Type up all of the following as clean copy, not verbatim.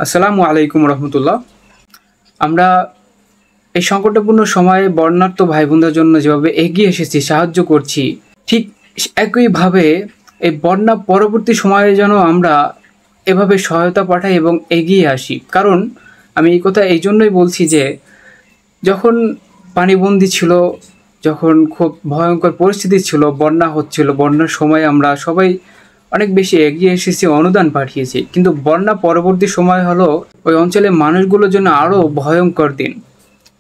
আসসালামু আলাইকুম রহমতুল্লাহ। আমরা এই সংকটপূর্ণ সময়ে বর্ণাঢ্য ভাই বোনদের জন্য যেভাবে এগিয়ে এসেছি, সাহায্য করছি, ঠিক একইভাবে এই বন্যা পরবর্তী সময়ে যেন আমরা এভাবে সহায়তা পাঠাই এবং এগিয়ে আসি। কারণ আমি এই কথা এই জন্যই বলছি যে যখন পানিবন্দী ছিল, যখন খুব ভয়ঙ্কর পরিস্থিতি ছিল, বন্যা হচ্ছিল, বন্যার সময় আমরা সবাই অনেক বেশি এগিয়ে এসেছি, অনুদান পাঠিয়েছি। কিন্তু বন্যা পরবর্তী সময় হলো ওই অঞ্চলের মানুষগুলোর জন্য আরও ভয়ঙ্কর দিন।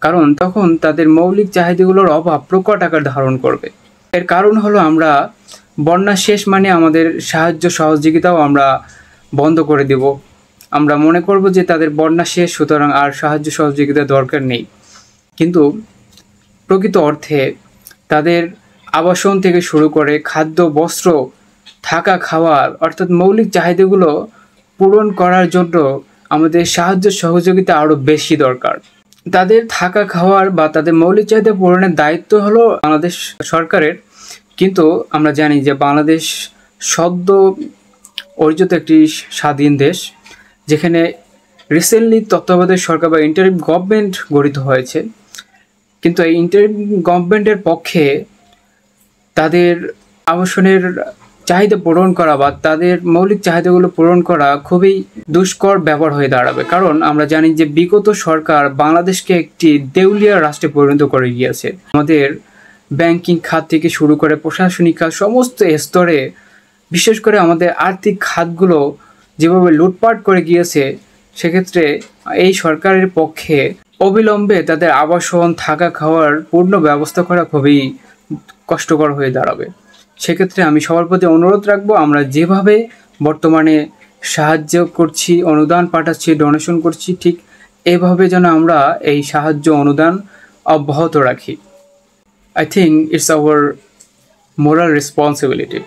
কারণ তখন তাদের মৌলিক চাহিদাগুলোর অভাব প্রকট আকার ধারণ করবে। এর কারণ হলো আমরা বন্যা শেষ মানে আমাদের সাহায্য সহযোগিতাও আমরা বন্ধ করে দেব। আমরা মনে করব যে তাদের বন্যা শেষ, সুতরাং আর সাহায্য সহযোগিতার দরকার নেই। কিন্তু প্রকৃত অর্থে তাদের আবাসন থেকে শুরু করে খাদ্য, বস্ত্র, থাকা, খাওয়ার অর্থাৎ মৌলিক চাহিদাগুলো পূরণ করার জন্য আমাদের সাহায্য সহযোগিতা আরও বেশি দরকার। তাদের থাকা, খাওয়ার বা তাদের মৌলিক চাহিদা পূরণের দায়িত্ব হলো বাংলাদেশ সরকারের। কিন্তু আমরা জানি যে বাংলাদেশ সদ্য অর্জিত একটি স্বাধীন দেশ, যেখানে রিসেন্টলি তত্ত্বাবধায়ক সরকার বা ইন্টারিম গভর্নমেন্ট গঠিত হয়েছে। কিন্তু এই ইন্টারিম গভর্নমেন্টের পক্ষে তাদের আবাসনের চাহিদা পূরণ করা বা তাদের মৌলিক চাহিদাগুলো পূরণ করা খুবই দুষ্কর ব্যাপার হয়ে দাঁড়াবে। কারণ আমরা জানি যে বিগত সরকার বাংলাদেশকে একটি দেউলিয়া রাষ্ট্রে পরিণত করে গিয়েছে। আমাদের ব্যাংকিং খাত থেকে শুরু করে প্রশাসনিক খাত, সমস্ত স্তরে, বিশেষ করে আমাদের আর্থিক খাতগুলো যেভাবে লুটপাট করে গিয়েছে, সেক্ষেত্রে এই সরকারের পক্ষে অবিলম্বে তাদের আবাসন, থাকা, খাওয়ার পূর্ণ ব্যবস্থা করা খুবই কষ্টকর হয়ে দাঁড়াবে। সেক্ষেত্রে আমি সবার প্রতি অনুরোধ রাখবো, আমরা যেভাবে বর্তমানে সাহায্য করছি, অনুদান পাঠাচ্ছি, ডোনেশন করছি, ঠিক এভাবে যেন আমরা এই সাহায্য অনুদান অব্যাহত রাখি। I think it's our moral responsibility.